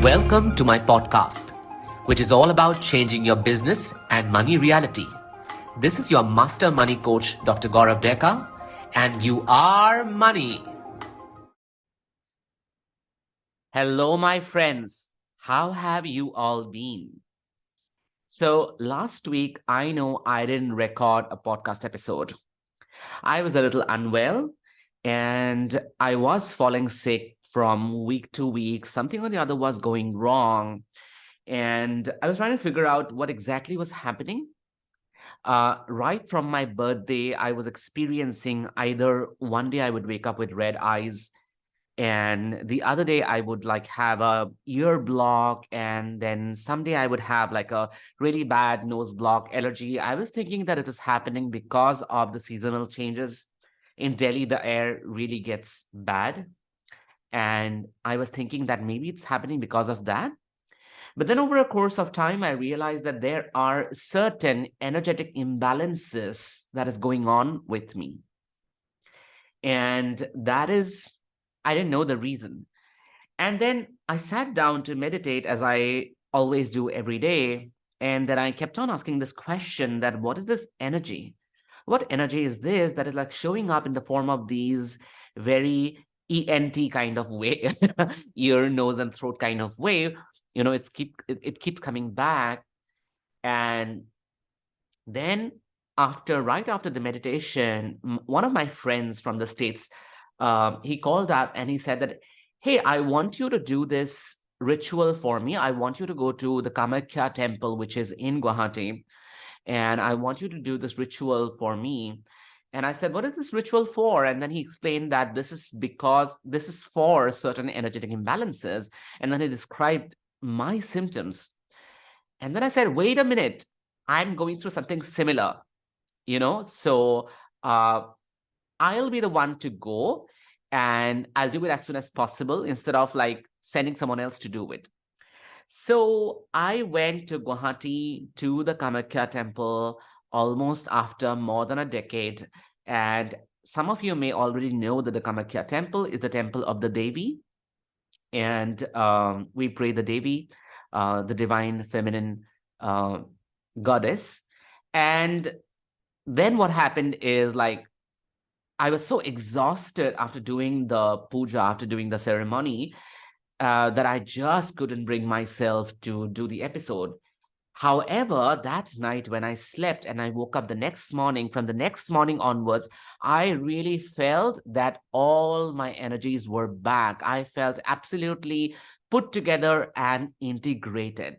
Welcome to my podcast, which is all about changing your business and money reality. This is your master money coach, Dr. Gaurav Deka, and you are money. Hello, my friends. How have you all been? So last week, I know I didn't record a podcast episode. I was a little unwell and I was falling sick from week to week. Something or the other was going wrong. And I was trying to figure out what exactly was happening. Right from my birthday, I was experiencing either one day I would wake up with red eyes, and the other day I would like have a ear block, and then someday I would have like a really bad nose block allergy. I was thinking that it was happening because of the seasonal changes. In Delhi, the air really gets bad. And I was thinking that maybe it's happening because of that. But then over a course of time, I realized that there are certain energetic imbalances that is going on with me. And that is, I didn't know the reason. And then I sat down to meditate as I always do every day. And then I kept on asking this question that what is this energy? What energy is this that is like showing up in the form of these very ENT kind of way, ear, nose, and throat kind of way? It keeps coming back. And then right after the meditation, one of my friends from the States, he called up and he said that, hey, I want you to do this ritual for me. I want you to go to the Kamakhya temple, which is in Guwahati, and I want you to do this ritual for me. And I said, what is this ritual for? And then he explained that this is because this is for certain energetic imbalances. And then he described my symptoms. And then I said, wait a minute, I'm going through something similar, so I'll be the one to go, and I'll do it as soon as possible instead of like sending someone else to do it. So I went to Guwahati to the Kamakhya temple almost after more than a decade. And some of you may already know that the Kamakhya temple is the temple of the Devi. And we pray the Devi, the divine feminine goddess. And then what happened is like, I was so exhausted after doing the puja, after doing the ceremony, that I just couldn't bring myself to do the episode. However, that night when I slept and I woke up the next morning, from the next morning onwards, I really felt that all my energies were back. I felt absolutely put together and integrated.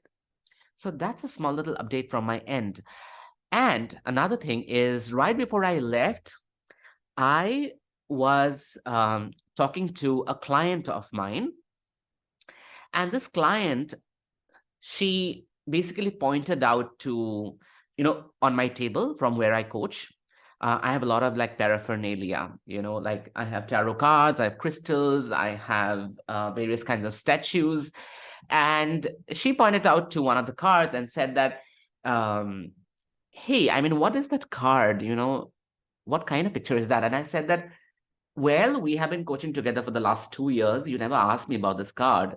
So that's a small little update from my end. And another thing is, right before I left, I was talking to a client of mine. And this client, she basically pointed out to, on my table from where I coach, I have a lot of like paraphernalia, like I have tarot cards, I have crystals, I have various kinds of statues. And she pointed out to one of the cards and said that, hey, I mean, what is that card? What kind of picture is that? And I said that, well, we have been coaching together for the last 2 years. You never asked me about this card.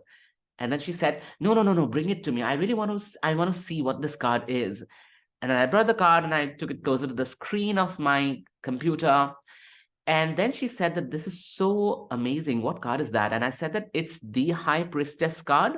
And then she said, no, bring it to me. I want to see what this card is. And then I brought the card and I took it closer to the screen of my computer. And then she said that this is so amazing. What card is that? And I said that it's the High Priestess card.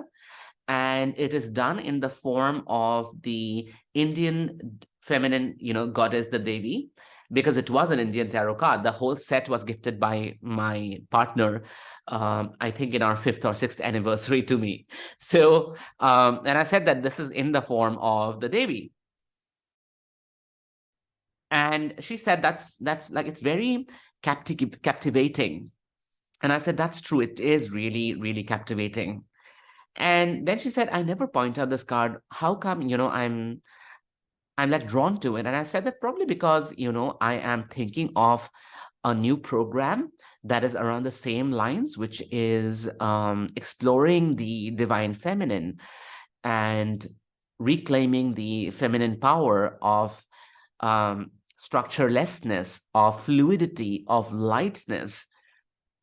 And it is done in the form of the Indian feminine, goddess, the Devi, because it was an Indian tarot card. The whole set was gifted by my partner, I think in our 5th or 6th anniversary to me. So, and I said that this is in the form of the Devi. And she said that's like, it's very captivating. And I said, that's true. It is really, really captivating. And then she said, I never point out this card. How come, I'm like drawn to it? And I said that probably because, I am thinking of a new program that is around the same lines, which is exploring the divine feminine and reclaiming the feminine power of structurelessness, of fluidity, of lightness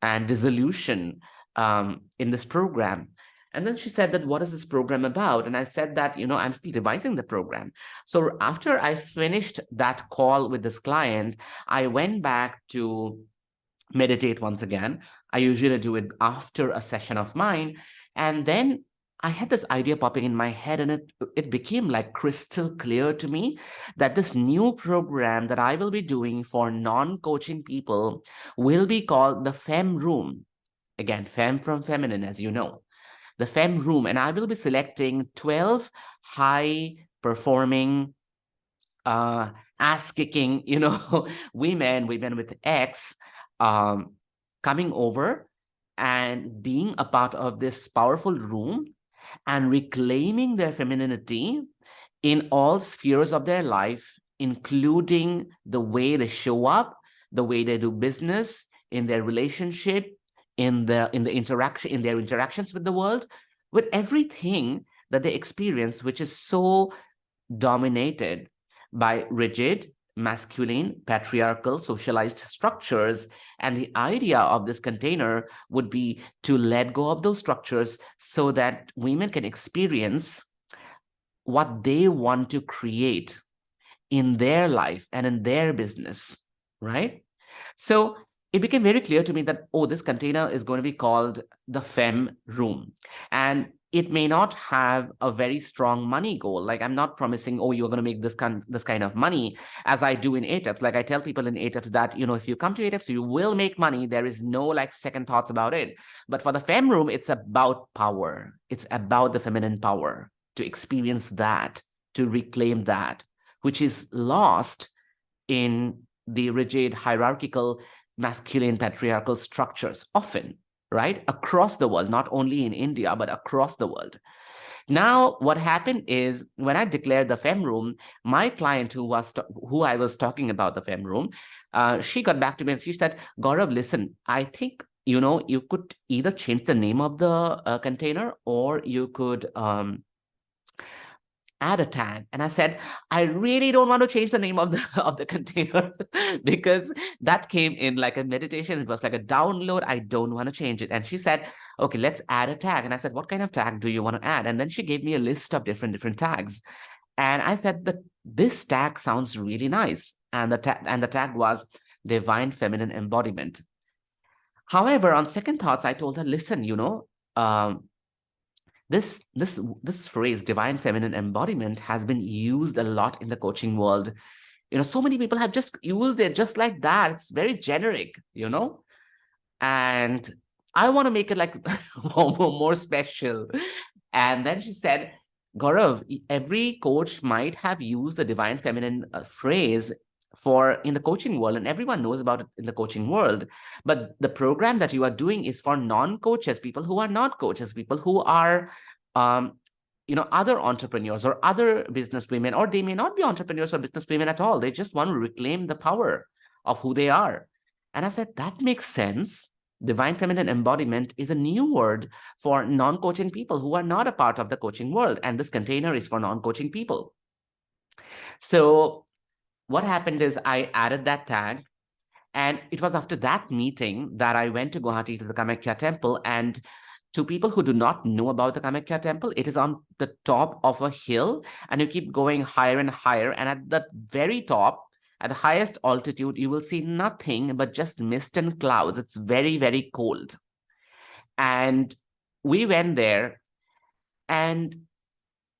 and dissolution in this program. And then she said that, what is this program about? And I said that, I'm still devising the program. So after I finished that call with this client, I went back to meditate once again. I usually do it after a session of mine. And then I had this idea popping in my head, and it became like crystal clear to me that this new program that I will be doing for non-coaching people will be called the Fem Room. Again, femme from feminine, as you know, the Fem Room. And I will be selecting 12 high performing, uh, ass kicking, women with X, um, coming over and being a part of this powerful room and reclaiming their femininity in all spheres of their life, including the way they show up, the way they do business, in their relationship, in the interaction, in their interactions with the world, with everything that they experience, which is so dominated by rigid, masculine, patriarchal, socialized structures. And the idea of this container would be to let go of those structures so that women can experience what they want to create in their life and in their business, right? So it became very clear to me that, oh, this container is going to be called the Fem Room. And it may not have a very strong money goal. Like, I'm not promising, oh, you're going to make this kind of money as I do in ATEPs. Like, I tell people in ATEPs that, if you come to ATEPs, you will make money. There is no like second thoughts about it. But for the Fem Room, it's about power. It's about the feminine power, to experience that, to reclaim that, which is lost in the rigid, hierarchical, masculine, patriarchal structures, often, right? Across the world, not only in India, but across the world. Now, what happened is, when I declared the Fem Room, my client who I was talking about the Fem Room, she got back to me and she said, Gaurav, listen, I think, you could either change the name of the container, or you could add a tag. And I said, I really don't want to change the name of the of the container because that came in like a meditation. It was like a download. I don't want to change it. And she said, okay, let's add a tag. And I said, what kind of tag do you want to add? And then she gave me a list of different tags. And I said that this tag sounds really nice. And the tag was divine feminine embodiment. However, on second thoughts, I told her, listen, um, this phrase, divine feminine embodiment, has been used a lot in the coaching world. So many people have just used it just like that. It's very generic. And I want to make it like more special. And then she said, Gaurav, every coach might have used the divine feminine phrase for in the coaching world, and everyone knows about it in the coaching world. But the program that you are doing is for non-coaches, people who are not coaches, people who are, um, other entrepreneurs or other business women, or they may not be entrepreneurs or business women at all. They just want to reclaim the power of who they are. And I said, that makes sense. Divine feminine embodiment is a new word for non-coaching people who are not a part of the coaching world. And this container is for non-coaching people. So what happened is I added that tag. And it was after that meeting that I went to Guwahati to the Kamakhya temple. And to people who do not know about the Kamakhya temple, it is on the top of a hill, and you keep going higher and higher. And at the very top, at the highest altitude, you will see nothing but just mist and clouds. It's very, very cold. And we went there, and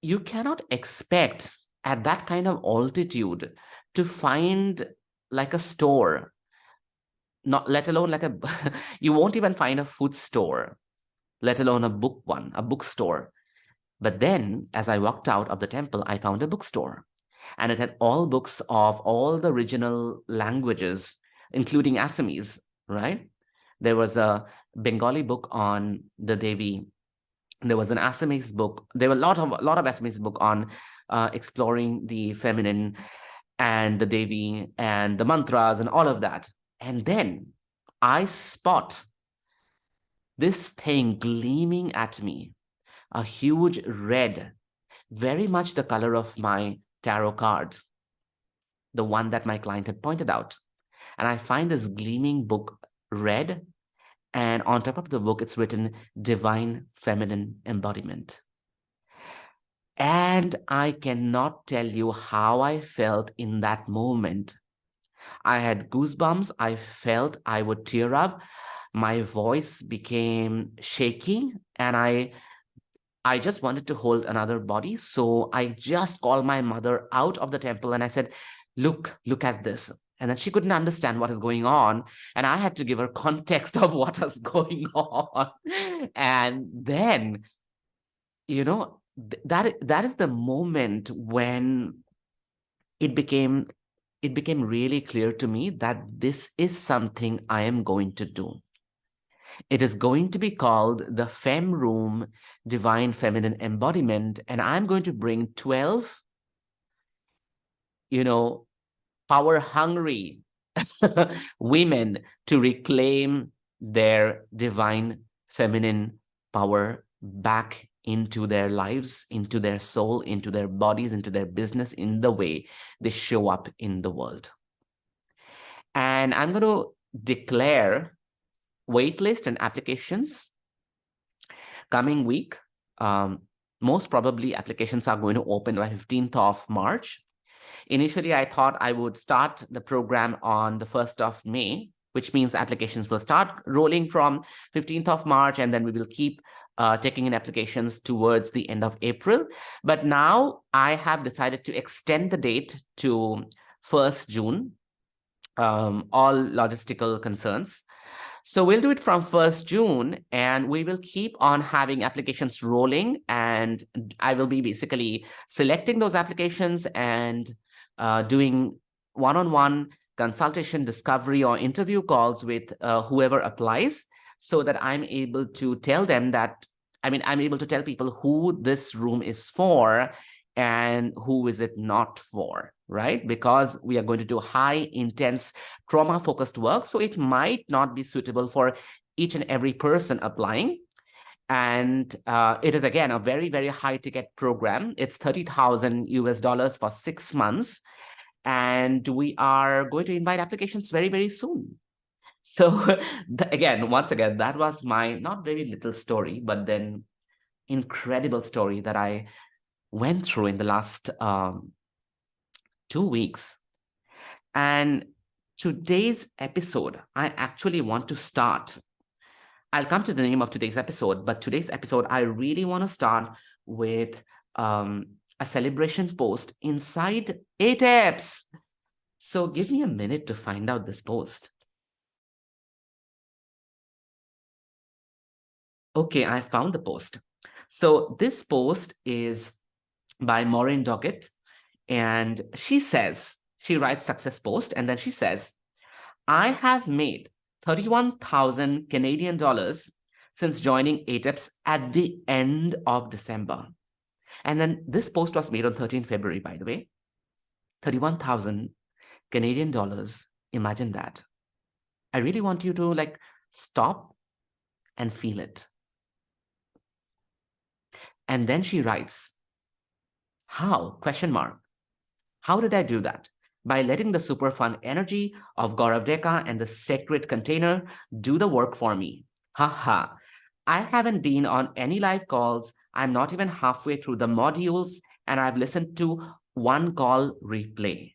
you cannot expect at that kind of altitude to find like a store, not let alone like a you won't even find a food store, let alone a bookstore. But then, as I walked out of the temple, I found a bookstore, and it had all books of all the regional languages, including Assamese, right? There was a Bengali book on the Devi. There was an Assamese book. There were a lot of Assamese book on exploring the feminine and the Devi and the mantras and all of that. And then I spot this thing gleaming at me, a huge red, very much the color of my tarot card, the one that my client had pointed out. And I find this gleaming book red, And on top of the book, it's written Divine Feminine Embodiment. And I cannot tell you how I felt in that moment. I had goosebumps. I felt I would tear up. My voice became shaky, and I just wanted to hold another body. So I just called my mother out of the temple and I said, look at this. And then she couldn't understand what is going on. And I had to give her context of what was going on. And then, that is the moment when it became it became really clear to me that this is something I am going to do. It is going to be called the Fem Room Divine Feminine Embodiment. And I'm going to bring 12, you know, power hungry women to reclaim their divine feminine power back into their lives, into their soul, into their bodies, into their business, in the way they show up in the world. And I'm going to declare waitlist and applications coming week. Most probably applications are going to open by 15th of March. Initially, I thought I would start the program on the 1st of May, which means applications will start rolling from 15th of March, and then we will keep taking in applications towards the end of April. But now I have decided to extend the date to 1st June, all logistical concerns. So we'll do it from 1st June, and we will keep on having applications rolling, and I will be basically selecting those applications and doing one-on-one consultation, discovery, or interview calls with whoever applies, so that I'm able to tell them that, I'm able to tell people who this room is for and who is it not for, right? Because we are going to do high intense trauma focused work. So it might not be suitable for each and every person applying. And it is, again, a very, very high ticket program. It's 30,000 US dollars for 6 months. And we are going to invite applications very, very soon. So once again, that was my not very little story, but then incredible story that I went through in the last 2 weeks. And today's episode, I actually want to start. I'll come to the name of today's episode, but today's episode, I really want to start with a celebration post inside 8apps. So give me a minute to find out this post. Okay, I found the post. So this post is by Maureen Doggett, and she writes success post, and then she says, I have made 31,000 Canadian dollars since joining 8apps at the end of December. And then this post was made on 13 February, by the way. 31,000 Canadian dollars. Imagine that. I really want you to stop and feel it. And then she writes, how? Question mark. How did I do that? By letting the super fun energy of Gaurav Deka and the sacred container do the work for me. Haha. I haven't been on any live calls. I'm not even halfway through the modules, and I've listened to one call replay.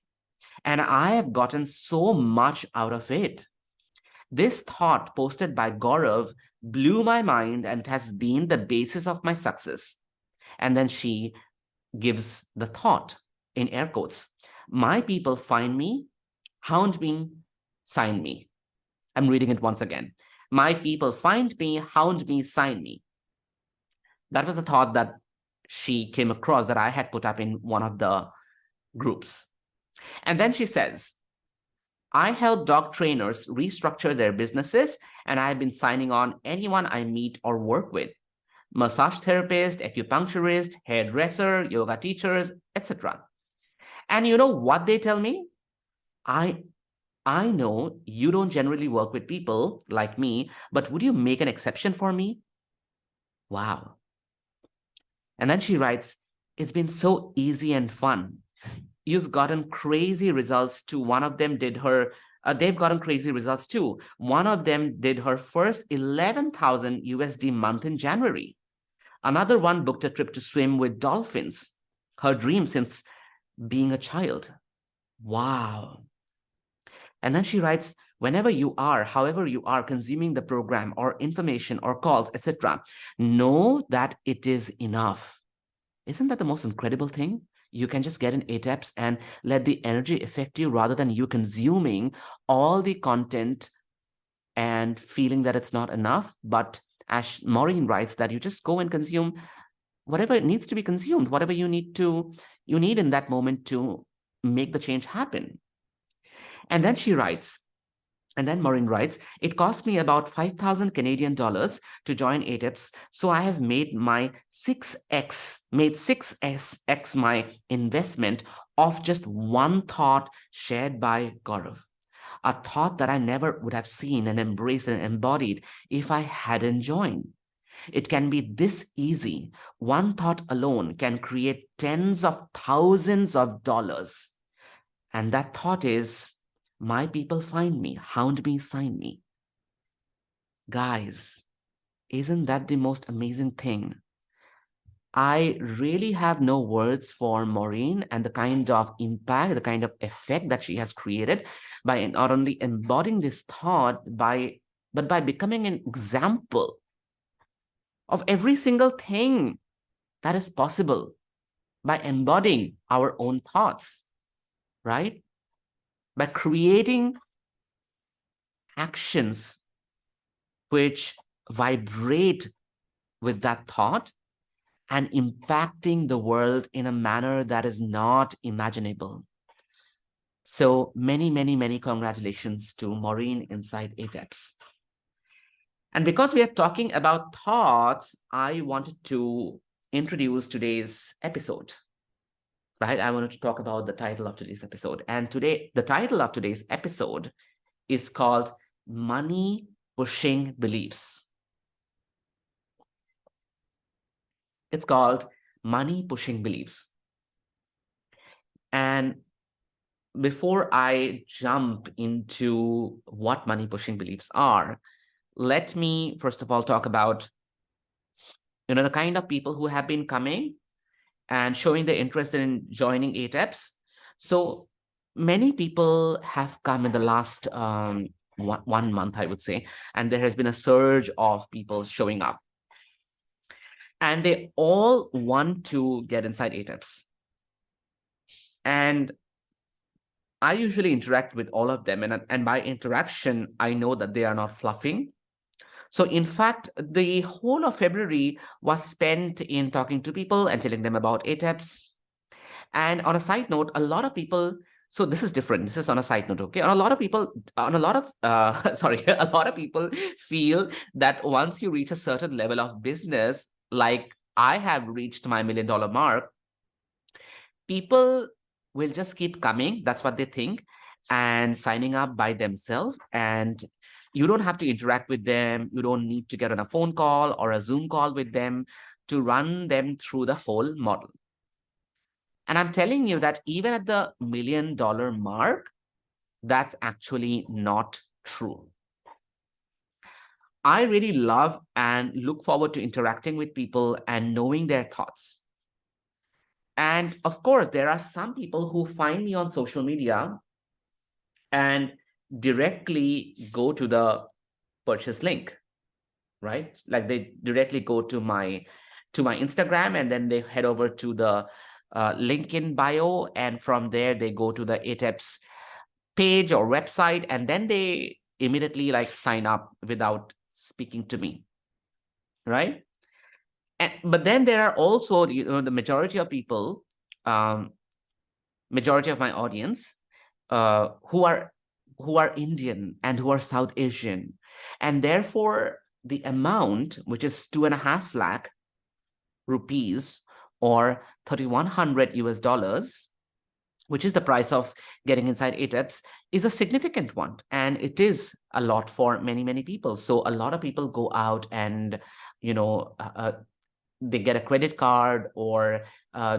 And I have gotten so much out of it. This thought posted by Gaurav blew my mind, and it has been the basis of my success. And then she gives the thought in air quotes. My people find me, hound me, sign me. I'm reading it once again. My people find me, hound me, sign me. That was the thought that she came across that I had put up in one of the groups. And then she says, I help dog trainers restructure their businesses, and I've been signing on anyone I meet or work with. Massage therapist, acupuncturist, hairdresser, yoga teachers, etc. And you know what they tell me? I know you don't generally work with people like me, but would you make an exception for me? Wow. And then she writes, it's been so easy and fun. You've gotten crazy results too. One of them did her they've gotten crazy results too. One of them did her first 11,000 USD month in January. Another one booked a trip to swim with dolphins, her dream since being a child. Wow. And then she writes, whenever you are, however you are consuming the program or information or calls, etc., know that it is enough. Isn't that the most incredible thing? You can just get in 8 apps and let the energy affect you rather than you consuming all the content and feeling that it's not enough. But as Maureen writes, that you just go and consume whatever needs to be consumed, whatever you need in that moment to make the change happen. And then she writes, and then Maureen writes, it cost me about 5,000 Canadian dollars to join 8apps. So I have made 6x my investment of just one thought shared by Gaurav. A thought that I never would have seen and embraced and embodied if I hadn't joined. It can be this easy. One thought alone can create tens of thousands of dollars. And that thought is, my people find me, hound me, sign me. Guys, isn't that the most amazing thing? I really have no words for Maureen and the kind of impact, the kind of effect that she has created by not only embodying this thought, but by becoming an example of every single thing that is possible by embodying our own thoughts, right? By creating actions which vibrate with that thought and impacting the world in a manner that is not imaginable. So many, many, many congratulations to Maureen inside 8apps. And because we are talking about thoughts, I wanted to introduce today's episode, right? I wanted to talk about the title of today's episode. And today, the title of today's episode is called Money Pushing Beliefs. It's called Money Pushing Beliefs. And before I jump into what money pushing beliefs are, let me first of all talk about the kind of people who have been coming and showing their interest in joining 8apps. So many people have come in the last 1 month, I would say, and there has been a surge of people showing up. And they all want to get inside 8apps. And I usually interact with all of them. And by interaction, I know that they are not fluffing. So in fact, the whole of February was spent in talking to people and telling them about 8apps. And on a side note, a lot of people, so this is different. This is on a side note, okay? A lot of people feel that once you reach a certain level of business, like I have reached my $1 million mark, people will just keep coming. That's what they think, and signing up by themselves. And you don't have to interact with them. You don't need to get on a phone call or a Zoom call with them to run them through the whole model. And I'm telling you that even at the $1 million mark, that's actually not true. I really love and look forward to interacting with people and knowing their thoughts. And of course, there are some people who find me on social media and directly go to the purchase link, right? Like they directly go to my Instagram, and then they head over to the link in bio, and from there they go to the 8apps page or website, and then they immediately like sign up without speaking to me, right? But then there are also the majority of people, majority of my audience, who are Indian and who are South Asian, and therefore the amount, which is 2.5 lakh rupees or 3,100 US dollars, which is the price of getting inside 8apps, is a significant one, and it is a lot for many, many people. So a lot of people go out and they get a credit card, or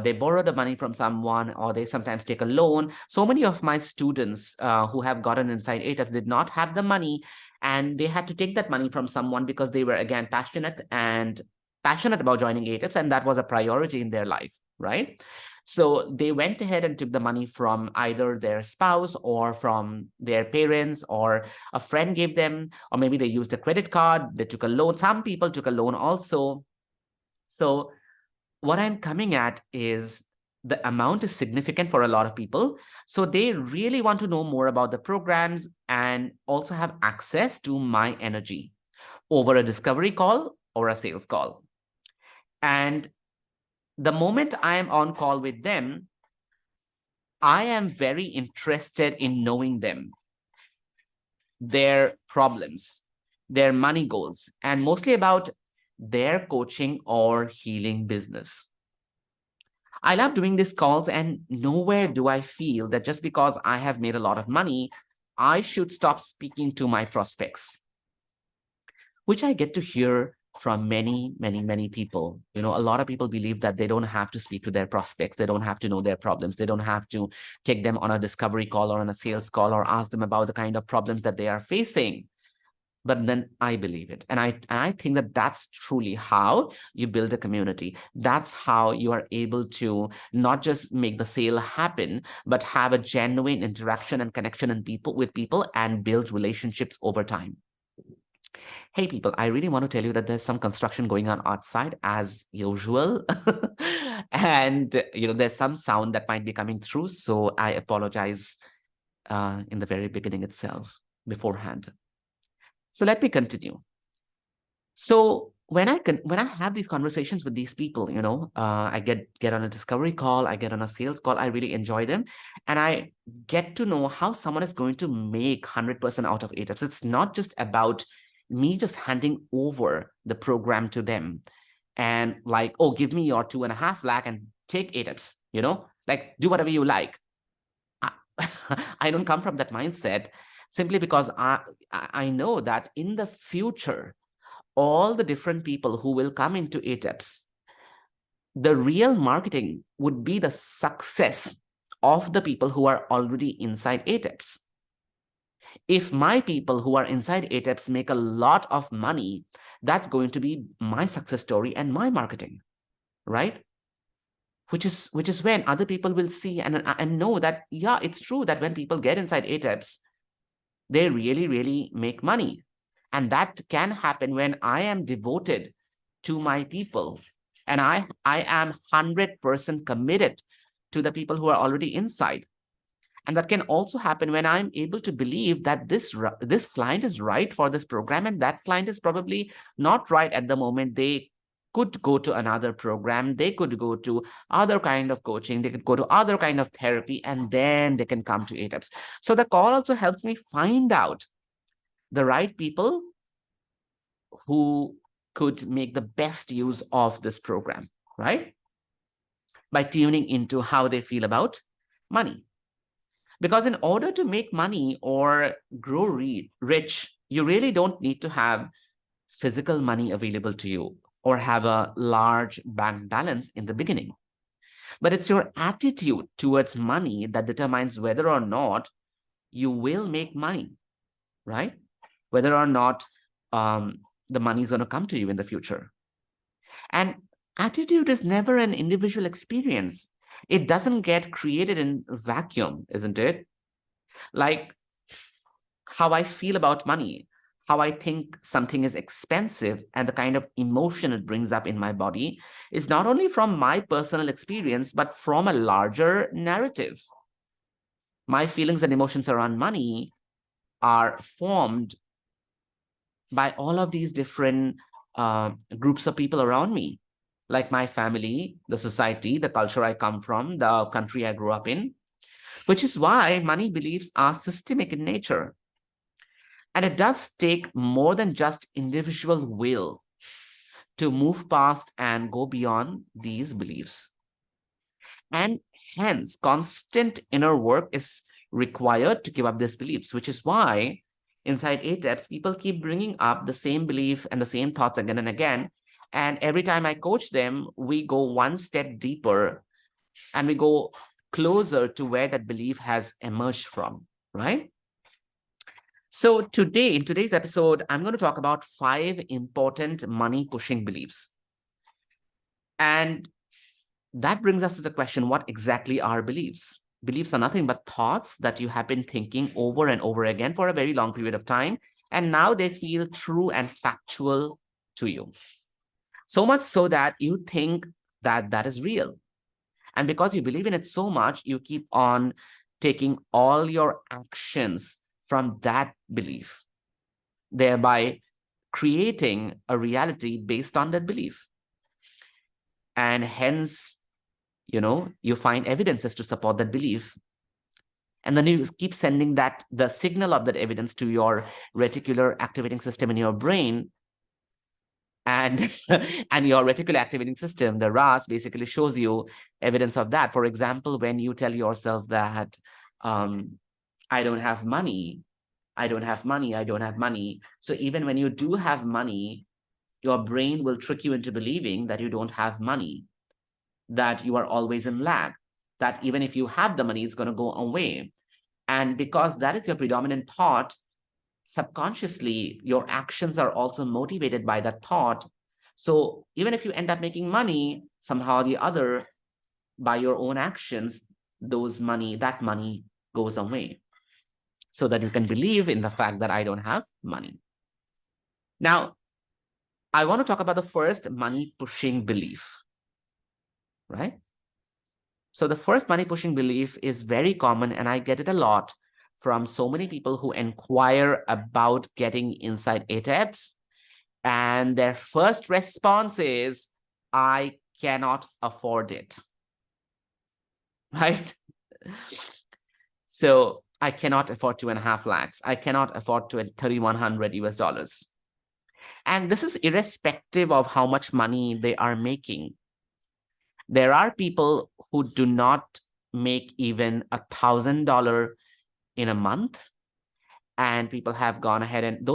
they borrow the money from someone, or they sometimes take a loan. So many of my students who have gotten inside ATEPs did not have the money, and they had to take that money from someone because they were, again, passionate about joining ATEPs, and that was a priority in their life, right? So they went ahead and took the money from either their spouse or from their parents, or a friend gave them, or maybe they used a credit card, they took a loan. Some people took a loan also. So what I'm coming at is the amount is significant for a lot of people. So they really want to know more about the programs and also have access to my energy over a discovery call or a sales call. And the moment I am on call with them, I am very interested in knowing them, their problems, their money goals, and mostly about their coaching or healing business. I love doing these calls, and nowhere do I feel that just because I have made a lot of money, I should stop speaking to my prospects, which I get to hear from many, many, many people. You know, a lot of people believe that they don't have to speak to their prospects. They don't have to know their problems. They don't have to take them on a discovery call or on a sales call or ask them about the kind of problems that they are facing. But then I believe it. And I think that that's truly how you build a community. That's how you are able to not just make the sale happen, but have a genuine interaction and connection with people and build relationships over time. Hey, people, I really want to tell you that there's some construction going on outside as usual. And, there's some sound that might be coming through. So I apologize in the very beginning itself beforehand. So let me continue. So when I have these conversations with these people, I get on a discovery call, I get on a sales call, I really enjoy them, and I get to know how someone is going to make 100% out of ATEPs. It's not just about me just handing over the program to them and like, oh, give me your 2.5 lakh and take ATEPs, like do whatever you like. I, I don't come from that mindset, simply because I know that in the future, all the different people who will come into ATEPs, the real marketing would be the success of the people who are already inside ATEPs. If my people who are inside ATEPs make a lot of money, that's going to be my success story and my marketing, right? Which is when other people will see and know that, yeah, it's true that when people get inside ATEPs, they really, really make money. And that can happen when I am devoted to my people and I am 100% committed to the people who are already inside. And that can also happen when I'm able to believe that this client is right for this program, and that client is probably not right at the moment. They could go to another program, they could go to other kind of coaching, they could go to other kind of therapy, and then they can come to ATEPs. So the call also helps me find out the right people who could make the best use of this program, right? By tuning into how they feel about money. Because in order to make money or grow rich, you really don't need to have physical money available to you or have a large bank balance in the beginning. But it's your attitude towards money that determines whether or not you will make money, right? Whether or not the money is going to come to you in the future. And attitude is never an individual experience. It doesn't get created in a vacuum, isn't it? Like how I feel about money, how I think something is expensive, and the kind of emotion it brings up in my body is not only from my personal experience, but from a larger narrative. My feelings and emotions around money are formed by all of these different groups of people around me, like my family, the society, the culture I come from, the country I grew up in, which is why money beliefs are systemic in nature. And it does take more than just individual will to move past and go beyond these beliefs. And hence, constant inner work is required to give up these beliefs, which is why inside ATEPs, people keep bringing up the same belief and the same thoughts again and again. And every time I coach them, we go one step deeper and we go closer to where that belief has emerged from, right? So today, in today's episode, I'm going to talk about 5 important money pushing beliefs. And that brings us to the question, what exactly are beliefs? Beliefs are nothing but thoughts that you have been thinking over and over again for a very long period of time. And now they feel true and factual to you. So much so that you think that that is real. And because you believe in it so much, you keep on taking all your actions from that belief, thereby creating a reality based on that belief. And hence, you find evidences to support that belief. And then you keep sending the signal of that evidence to your reticular activating system in your brain. And, and your reticular activating system, the RAS, basically shows you evidence of that. For example, when you tell yourself that, I don't have money, I don't have money, I don't have money. So even when you do have money, your brain will trick you into believing that you don't have money, that you are always in lack, that even if you have the money, it's going to go away. And because that is your predominant thought, subconsciously, your actions are also motivated by that thought. So even if you end up making money, somehow or the other, by your own actions, that money goes away. So that you can believe in the fact that I don't have money. Now, I want to talk about the first money pushing belief, right? So the first money pushing belief is very common, and I get it a lot from so many people who inquire about getting inside ATEPs. And their first response is, I cannot afford it, right? So I cannot afford 2.5 lakhs. I cannot afford 3,100 US dollars. And this is irrespective of how much money they are making. There are people who do not make even $1,000 in a month, and those people have gone ahead and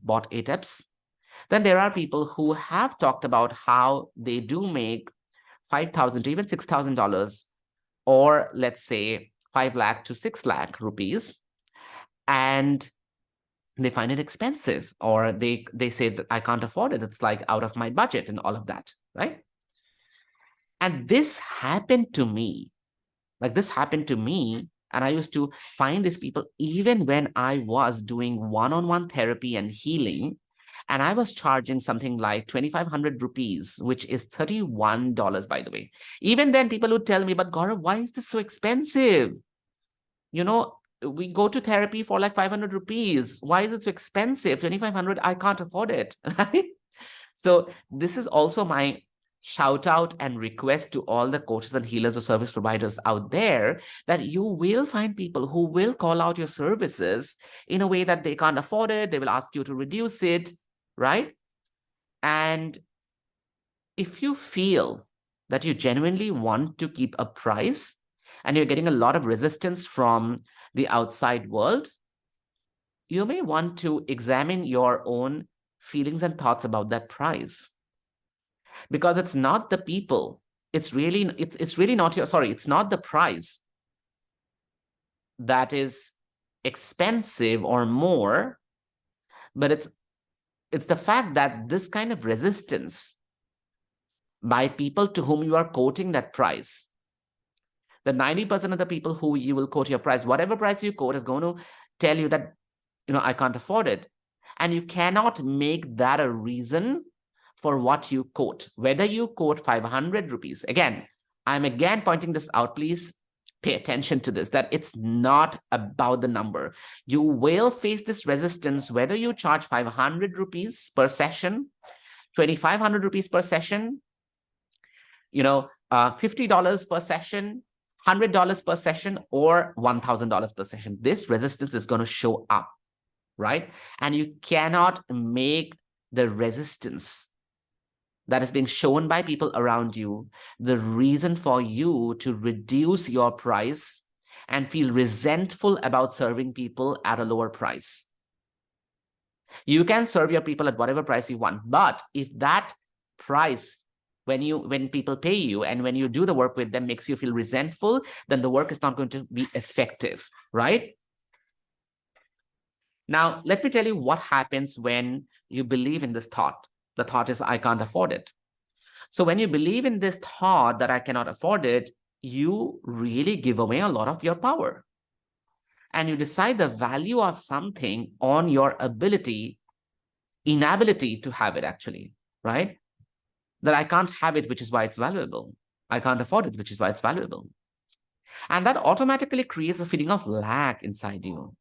bought ATEPs. Then there are people who have talked about how they do make $5,000 to even $6,000, or let's say 5 lakh to 6 lakh rupees, and they find it expensive, or they say that I can't afford it. It's like out of my budget and all of that, right? And this happened to me. And I used to find these people even when I was doing one-on-one therapy and healing. And I was charging something like 2,500 rupees, which is $31, by the way. Even then, people would tell me, but Gaurav, why is this so expensive? We go to therapy for like 500 rupees. Why is it so expensive? 2,500, I can't afford it, right? So this is also my shout out and request to all the coaches and healers or service providers out there, that you will find people who will call out your services in a way that they can't afford it. They will ask you to reduce it, right? And if you feel that you genuinely want to keep a price and you're getting a lot of resistance from the outside world, you may want to examine your own feelings and thoughts about that price. Because it's not the people, it's really not it's not the price that is expensive or more, but it's the fact that this kind of resistance by people to whom you are quoting that price, the 90% of the people who you will quote your price, whatever price you quote, is going to tell you that, I can't afford it. And you cannot make that a reason for what you quote. Whether you quote 500 rupees, I'm again pointing this out, please pay attention to this, that it's not about the number. You will face this resistance whether you charge 500 rupees per session, 2,500 rupees per session, $50 per session, $100 per session, or $1,000 per session. This resistance is going to show up, right? And you cannot make the resistance that is being shown by people around you the reason for you to reduce your price and feel resentful about serving people at a lower price. You can serve your people at whatever price you want, but if that price when people pay you and when you do the work with them makes you feel resentful, then the work is not going to be effective, right? Now, let me tell you what happens when you believe in this thought. The thought is, I can't afford it. So when you believe in this thought that I cannot afford it, you really give away a lot of your power. And you decide the value of something on your inability to have it actually, right? That I can't have it, which is why it's valuable. I can't afford it, which is why it's valuable. And that automatically creates a feeling of lack inside you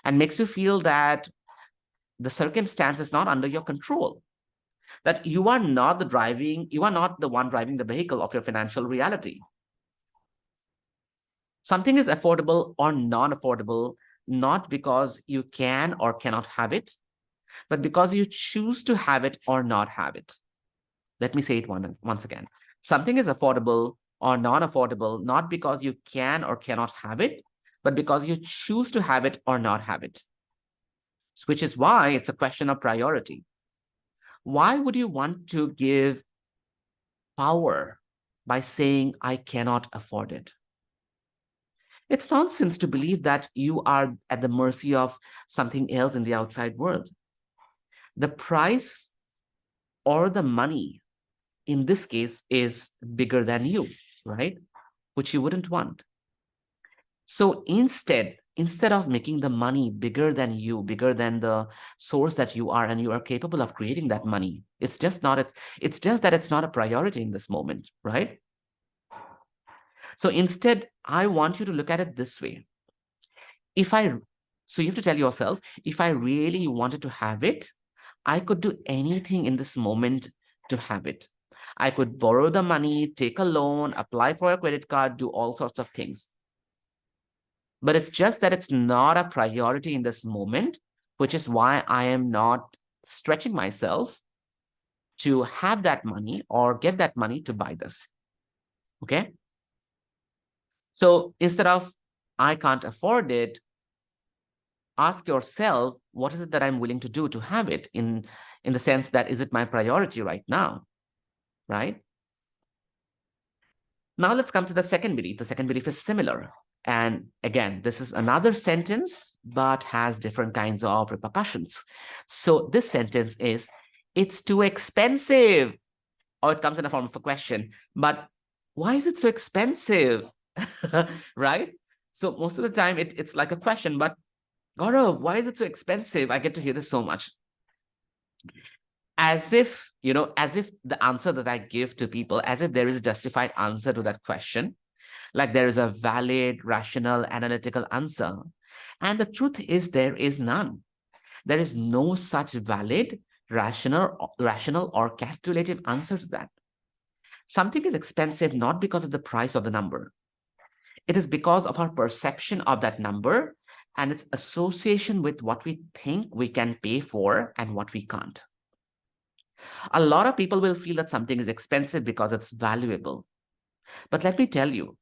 and makes you feel that the circumstance is not under your control, that you are not the one driving the vehicle of your financial reality. Something is affordable or non-affordable, not because you can or cannot have it, but because you choose to have it or not have it. Let me say it once again. Something is affordable or non-affordable, not because you can or cannot have it, but because you choose to have it or not have it. Which is why it's a question of priority. Why would you want to give power by saying, I cannot afford it? It's nonsense to believe that you are at the mercy of something else in the outside world. The price or the money in this case is bigger than you, right? Which you wouldn't want. So instead of making the money bigger than you, bigger than the source that you are, and you are capable of creating that money, it's just that it's not a priority in this moment, right? So instead, I want you to look at it this way. So you have to tell yourself, if I really wanted to have it, I could do anything in this moment to have it. I could borrow the money, take a loan, apply for a credit card, do all sorts of things. But it's just that it's not a priority in this moment, which is why I am not stretching myself to have that money or get that money to buy this. Okay? So instead of I can't afford it, ask yourself, what is it that I'm willing to do to have it, in the sense that, is it my priority right now, right? Now let's come to the second belief. The second belief is similar. And again, this is another sentence, but has different kinds of repercussions. So this sentence is, it's too expensive. Or it comes in the form of a question, but why is it so expensive? Right? So most of the time it's like a question, but Gaurav, why is it so expensive? I get to hear this so much. As if the answer that I give to people, as if there is a justified answer to that question, like there is a valid, rational, analytical answer. And the truth is, there is none. There is no such valid, rational or calculative answer to that. Something is expensive not because of the price of the number. It is because of our perception of that number and its association with what we think we can pay for and what we can't. A lot of people will feel that something is expensive because it's valuable. But let me tell you,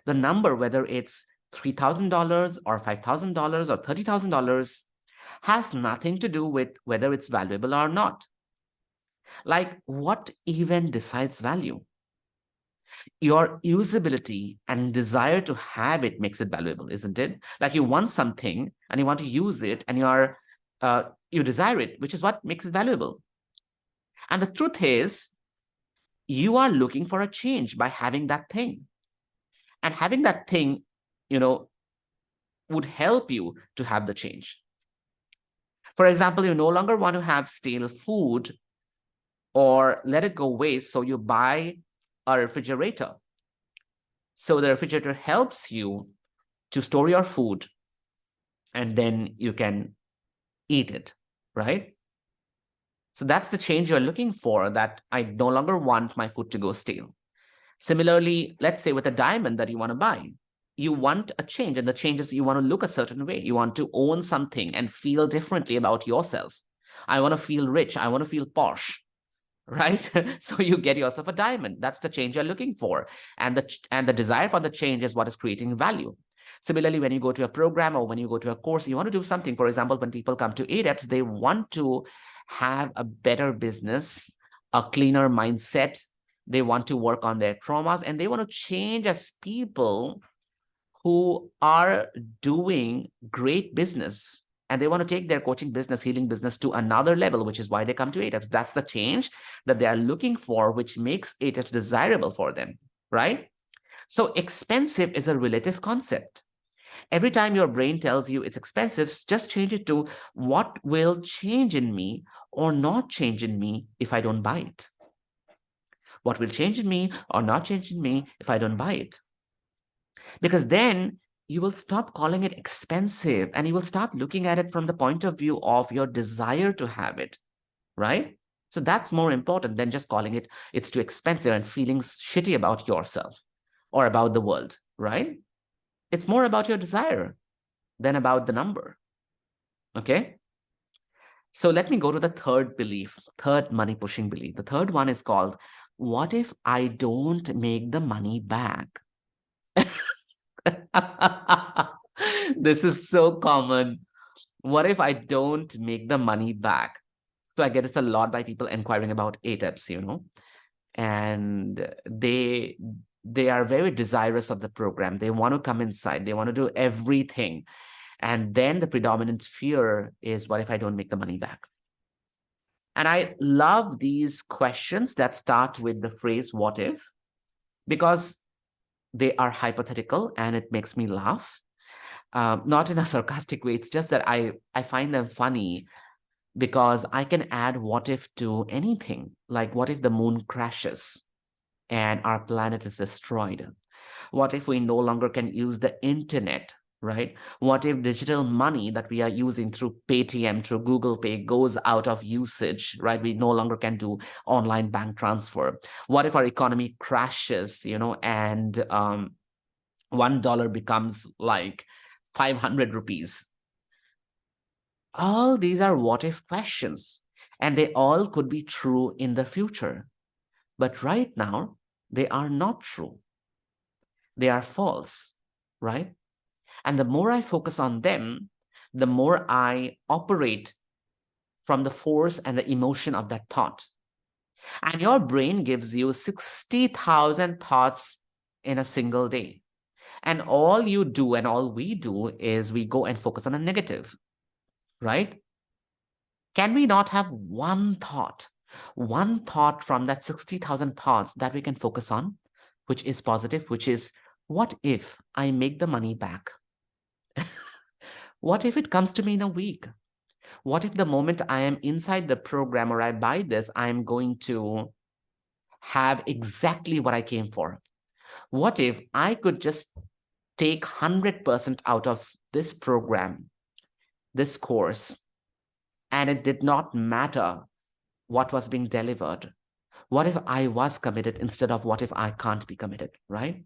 the number, whether it's $3,000 or $5,000 or $30,000, has nothing to do with whether it's valuable or not. Like, what even decides value? Your usability and desire to have it makes it valuable, isn't it? Like, you want something and you want to use it and you desire it, which is what makes it valuable. And the truth is, you are looking for a change by having that thing. And having that thing, would help you to have the change. For example, you no longer want to have stale food or let it go waste, so you buy a refrigerator. So the refrigerator helps you to store your food and then you can eat it, right? So that's the change you're looking for, that I no longer want my food to go stale. Similarly, let's say with a diamond that you want to buy, you want a change, and the change is you want to look a certain way. You want to own something and feel differently about yourself. I want to feel rich. I want to feel posh, right? So you get yourself a diamond. That's the change you're looking for. And the desire for the change is what is creating value. Similarly, when you go to a program or when you go to a course, you want to do something. For example, when people come to ADEPS, they want to have a better business, a cleaner mindset. They want to work on their traumas, and they want to change as people who are doing great business, and they want to take their coaching business, healing business to another level, which is why they come to ATEPs. That's the change that they are looking for, which makes ATEPs desirable for them, right? So expensive is a relative concept. Every time your brain tells you it's expensive, just change it to what will change in me or not change in me if I don't buy it. What will change in me or not change in me if I don't buy it? Because then you will stop calling it expensive and you will start looking at it from the point of view of your desire to have it, right? So that's more important than just calling it it's too expensive and feeling shitty about yourself or about the world, right? It's more about your desire than about the number. Okay? So let me go to the third belief, third money pushing belief. The third one is called, what if I don't make the money back? This is so common. What if I don't make the money back? So I get this a lot by people inquiring about ATEPs, and they are very desirous of the program. They want to come inside. They want to do everything. And then the predominant fear is, what if I don't make the money back? And I love these questions that start with the phrase, what if? Because they are hypothetical and it makes me laugh. Not in a sarcastic way. It's just that I find them funny because I can add what if to anything. Like, what if the moon crashes and our planet is destroyed? What if we no longer can use the internet, right? What if digital money that we are using through Paytm, through Google Pay goes out of usage, right? We no longer can do online bank transfer. What if our economy crashes, and $1 becomes like 500 rupees? All these are what if questions, and they all could be true in the future. But right now, they are not true. They are false, right? And the more I focus on them, the more I operate from the force and the emotion of that thought. And your brain gives you 60,000 thoughts in a single day. And all you do and all we do is we go and focus on a negative, right? Can we not have one thought from that 60,000 thoughts that we can focus on, which is positive, which is, what if I make the money back? What if it comes to me in a week? What if the moment I am inside the program or I buy this, I'm going to have exactly what I came for? What if I could just take 100% out of this program, this course, and it did not matter what was being delivered? What if I was committed instead of what if I can't be committed, right?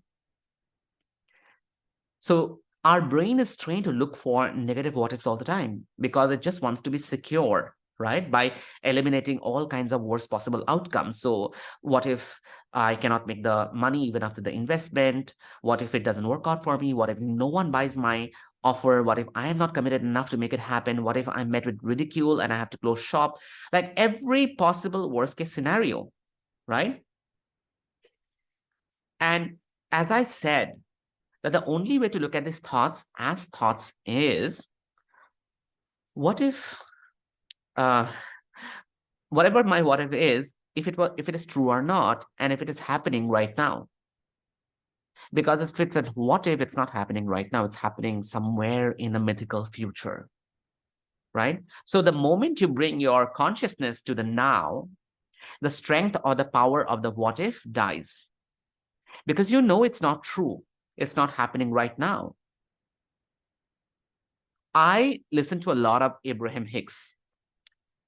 So our brain is trained to look for negative what ifs all the time because it just wants to be secure, right? By eliminating all kinds of worst possible outcomes. So what if I cannot make the money even after the investment? What if it doesn't work out for me? What if no one buys my offer? What if I am not committed enough to make it happen? What if I'm met with ridicule and I have to close shop? Like every possible worst case scenario, right? And as I said, that the only way to look at these thoughts as thoughts is, what if, whatever my what if is, if it is true or not, and if it is happening right now. Because if it's a what if, it's not happening right now, it's happening somewhere in the mythical future, right? So the moment you bring your consciousness to the now, the strength or the power of the what if dies. Because it's not true. It's not happening right now. I listen to a lot of Abraham Hicks,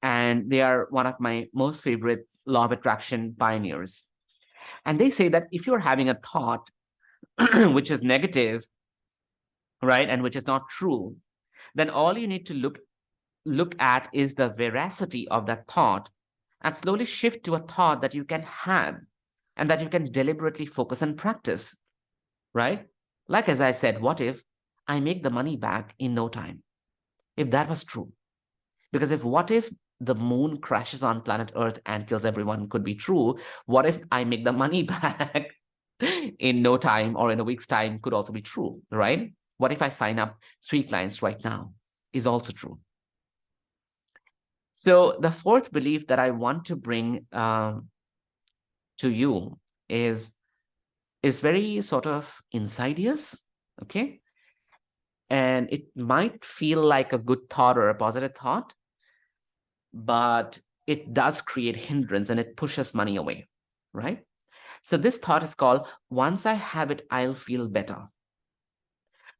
and they are one of my most favorite law of attraction pioneers. And they say that if you're having a thought which is negative, right, and which is not true, then all you need to look at is the veracity of that thought and slowly shift to a thought that you can have and that you can deliberately focus and practice, right? Like, as I said, what if I make the money back in no time? If that was true. Because if what if the moon crashes on planet Earth and kills everyone could be true. What if I make the money back in no time or in a week's time could also be true, right? What if I sign up 3 clients right now is also true. So the fourth belief that I want to bring to you is very sort of insidious, okay? And it might feel like a good thought or a positive thought, but it does create hindrance and it pushes money away, right? So this thought is called, once I have it, I'll feel better.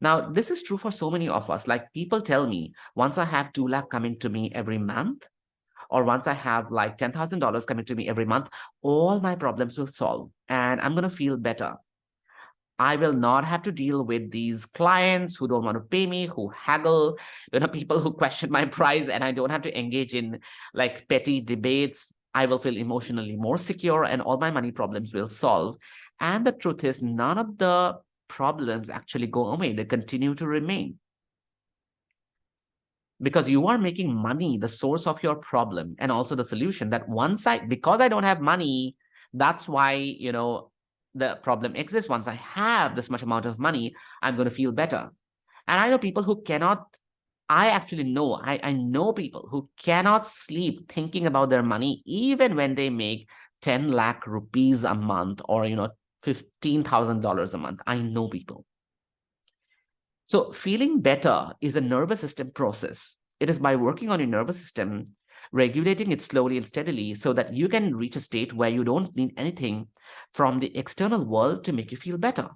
Now, this is true for so many of us. Like people tell me, once I have 2 lakh coming to me every month, or once I have like $10,000 coming to me every month, all my problems will solve and I'm going to feel better. I will not have to deal with these clients who don't want to pay me, who haggle, people who question my price, and I don't have to engage in like petty debates. I will feel emotionally more secure and all my money problems will solve. And the truth is, none of the problems actually go away. They continue to remain because you are making money the source of your problem and also the solution. That because I don't have money, that's why the problem exists. Once I have this much amount of money, I'm going to feel better. And I know people who cannot, I know people who cannot sleep thinking about their money even when they make 10 lakh rupees a month or $15,000 a month. I know people. So feeling better is a nervous system process. It is by working on your nervous system, regulating it slowly and steadily so that you can reach a state where you don't need anything from the external world to make you feel better.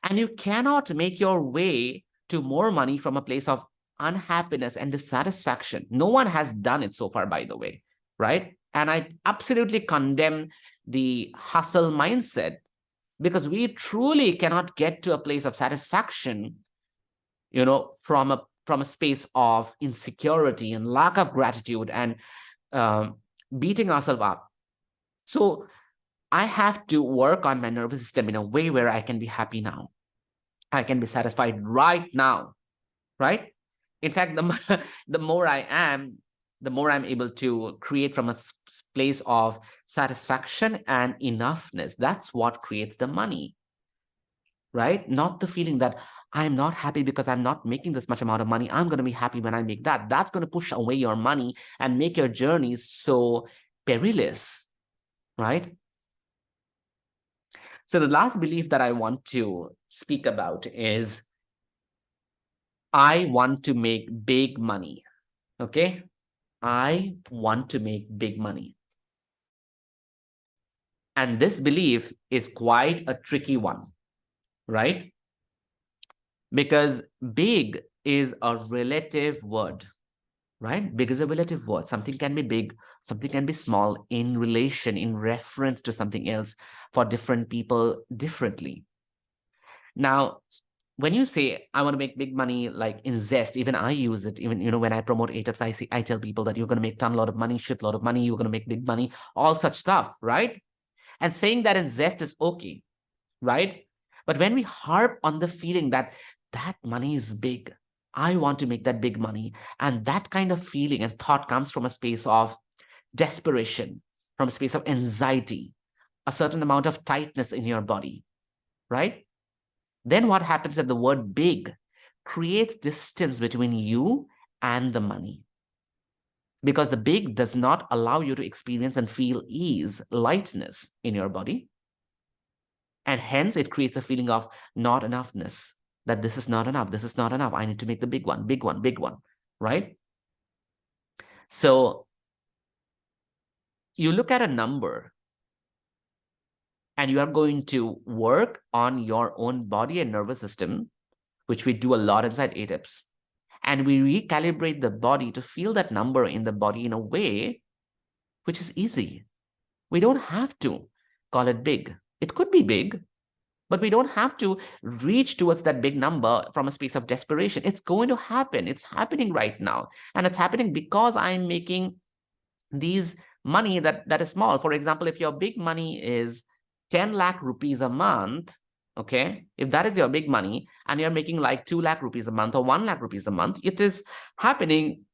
And you cannot make your way to more money from a place of unhappiness and dissatisfaction. No one has done it so far, by the way, right? And I absolutely condemn the hustle mindset, because we truly cannot get to a place of satisfaction, from a space of insecurity and lack of gratitude and beating ourselves up. So I have to work on my nervous system in a way where I can be happy now. I can be satisfied right now, right? In fact, the more I am, the more I'm able to create from a place of satisfaction and enoughness. That's what creates the money, right? Not the feeling that I'm not happy because I'm not making this much amount of money. I'm going to be happy when I make that. That's going to push away your money and make your journey so perilous, right? So the last belief that I want to speak about is I want to make big money. Okay? I want to make big money. And this belief is quite a tricky one, right? Because big is a relative word, right? Big is a relative word. Something can be big, something can be small in relation, in reference to something else for different people differently. Now, when you say I want to make big money, like in Zest, even I use it. Even when I promote ATEPs, I tell people that you're going to make a lot of money, shit lot of money, you're going to make big money, all such stuff, right? And saying that in Zest is okay, right? But when we harp on the feeling that money is big, I want to make that big money, and that kind of feeling and thought comes from a space of desperation, from a space of anxiety, a certain amount of tightness in your body, right? Then what happens is the word big creates distance between you and the money. Because the big does not allow you to experience and feel ease, lightness in your body. And hence it creates a feeling of not enoughness, that this is not enough, this is not enough. I need to make the big one, big one, big one, right? So you look at a number and you are going to work on your own body and nervous system, which we do a lot inside ATEPs. And we recalibrate the body to feel that number in the body in a way which is easy. We don't have to call it big. It could be big, but we don't have to reach towards that big number from a space of desperation. It's going to happen. It's happening right now. And it's happening because I'm making these money that is small. For example, if your big money is 10 lakh rupees a month, okay, if that is your big money and you're making like 2 lakh rupees a month or 1 lakh rupees a month, it is happening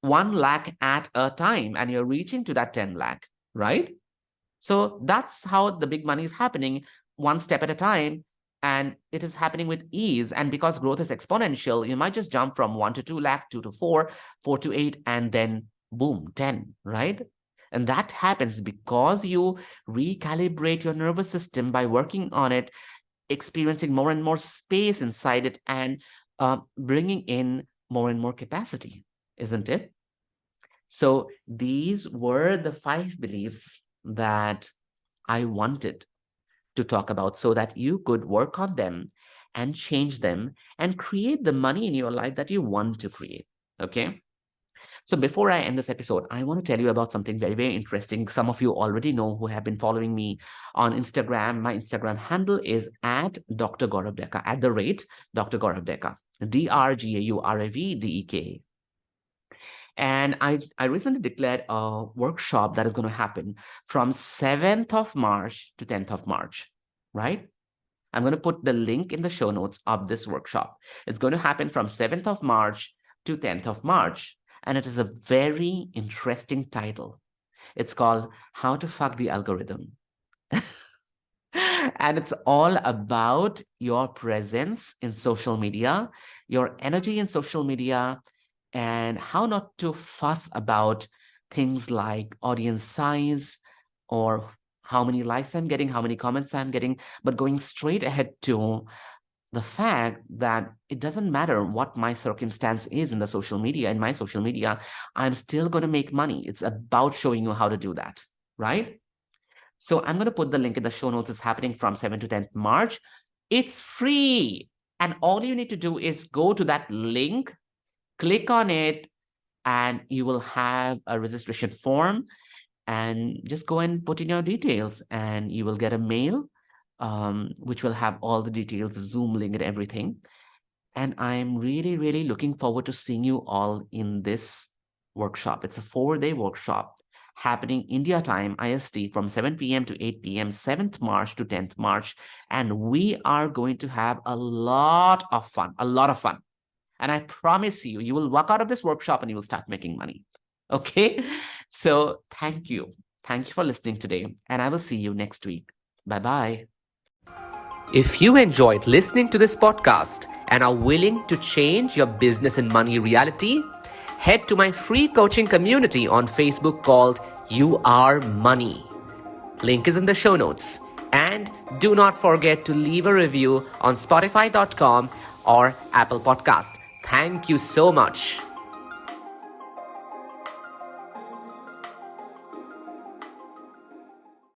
1 lakh at a time, and you're reaching to that 10 lakh, right? So that's how the big money is happening, one step at a time. And it is happening with ease. And because growth is exponential, you might just jump from 1 to 2 lakh, 2 to 4, 4 to 8, and then boom, 10, right? And that happens because you recalibrate your nervous system by working on it, experiencing more and more space inside it, and bringing in more and more capacity, isn't it? So these were the 5 beliefs that I wanted to talk about so that you could work on them and change them and create the money in your life that you want to create. Okay. So before I end this episode, I want to tell you about something very, very interesting. Some of you already know who have been following me on Instagram. My Instagram handle is at Dr. Gaurav Deka, at the rate Dr. Gaurav Deka, DRGAURAVDEK. And I recently declared a workshop that is going to happen from 7th of March to 10th of March, right? I'm going to put the link in the show notes of this workshop. It's going to happen from 7th of March to 10th of March. And it is a very interesting title. It's called How to Fuck the Algorithm. And it's all about your presence in social media, your energy in social media, and how not to fuss about things like audience size or how many likes I'm getting, how many comments I'm getting, but going straight ahead to the fact that it doesn't matter what my circumstance is in the social media, in my social media, I'm still going to make money. It's about showing you how to do that, right? So I'm going to put the link in the show notes. It's happening from 7th to 10th March. It's free. And all you need to do is go to that link, click on it, and you will have a registration form. And just go and put in your details, and you will get a mail, which will have all the details, Zoom link and everything. And I'm really, really looking forward to seeing you all in this workshop. It's a 4-day workshop happening India time, IST, from 7 p.m. to 8 p.m., 7th March to 10th March. And we are going to have a lot of fun, a lot of fun. And I promise you, you will walk out of this workshop and you will start making money. Okay? So thank you. Thank you for listening today. And I will see you next week. Bye-bye. If you enjoyed listening to this podcast and are willing to change your business and money reality, head to my free coaching community on Facebook called You Are Money. Link is in the show notes. And do not forget to leave a review on Spotify.com or Apple Podcast. Thank you so much.